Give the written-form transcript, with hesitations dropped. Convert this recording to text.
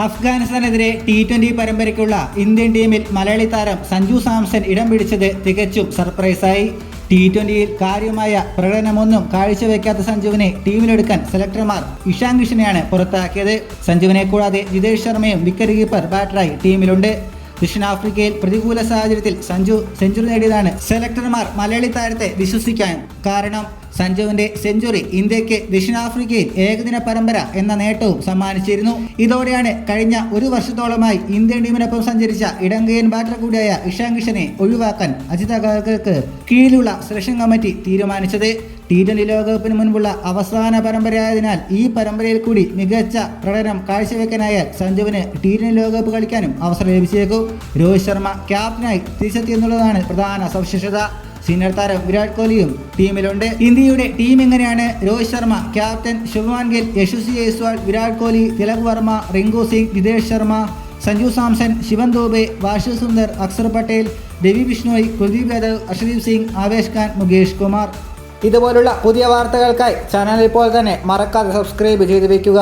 അഫ്ഗാനിസ്ഥാനെതിരെ T20 പരമ്പരയ്ക്കുള്ള Indian ടീമിൽ മലയാളി താരം സഞ്ജു സാംസൺ ഇടം പിടിച്ചത് തികച്ചും സർപ്രൈസായി. T20യിൽ കാര്യമായ പ്രകടനമൊന്നും കാഴ്ചവെക്കാത്ത സഞ്ജുവിനെ ടീമിലെടുക്കാൻ സെലക്ടർമാർ ഇഷാൻ കിഷനെയാണ് പുറത്താക്കിയത്. സഞ്ജുവിനെ കൂടാതെ ജിതേഷ് ശർമ്മയും വിക്കറ്റ് കീപ്പർ ബാറ്ററായി ടീമിലുണ്ട്. ദക്ഷിണാഫ്രിക്കയിൽ പ്രതികൂല സാഹചര്യത്തിൽ സഞ്ജു സെഞ്ചുറി നേടിയതാണ് സെലക്ടർമാർ മലയാളി താരത്തെ വിശ്വസിക്കാൻ കാരണം. സഞ്ജുവിന്റെ സെഞ്ചുറി ഇന്ത്യക്ക് ദക്ഷിണാഫ്രിക്കയിൽ ഏകദിന പരമ്പര എന്ന നേട്ടവും സമ്മാനിച്ചിരുന്നു. ഇതോടെയാണ് കഴിഞ്ഞ ഒരു വർഷത്തോളമായി ഇന്ത്യൻ ടീമിനൊപ്പം സഞ്ചരിച്ച ഇടങ്കയൻ ബാറ്റർ കൂടിയായ ഇഷാൻ കിഷനെ ഒഴിവാക്കാൻ അജിത് അഗർക്കർക്ക് കീഴിലുള്ള സെലക്ഷൻ കമ്മിറ്റി തീരുമാനിച്ചത്. T20 ലോകകപ്പിന് മുൻപുള്ള അവസാന പരമ്പരയായതിനാൽ ഈ പരമ്പരയിൽ കൂടി മികച്ച പ്രകടനം കാഴ്ചവെക്കാനായാൽ സഞ്ജുവിന് T20 ലോകകപ്പ് കളിക്കാനും അവസരം ലഭിച്ചേക്കും. രോഹിത് ശർമ്മ ക്യാപ്റ്റനായി തിരിച്ചെത്തിയെന്നുള്ളതാണ് പ്രധാന സവിശേഷത. സീനിയർ താരം വിരാട് കോഹ്ലിയും ടീമിലുണ്ട്. ഇന്ത്യയുടെ ടീം എങ്ങനെയാണ്? Rohit Sharma captain, Shubman Gill, Yashasvi Jaiswal, Virat Kohli, Tilak Varma, Rinku Singh, Jitesh Sharma, Sanju Samson, Shivam Dube, Washington Sundar, Axar Patel, Ravi Bishnoi, Kuldeep Yadav, Arshdeep Singh, Avesh Khan, Mukesh Kumar. ഇതുപോലുള്ള പുതിയ വാർത്തകൾക്കായി ചാനൽ ഇപ്പോൾ തന്നെ മറക്കാതെ സബ്സ്ക്രൈബ് ചെയ്ത് വയ്ക്കുക.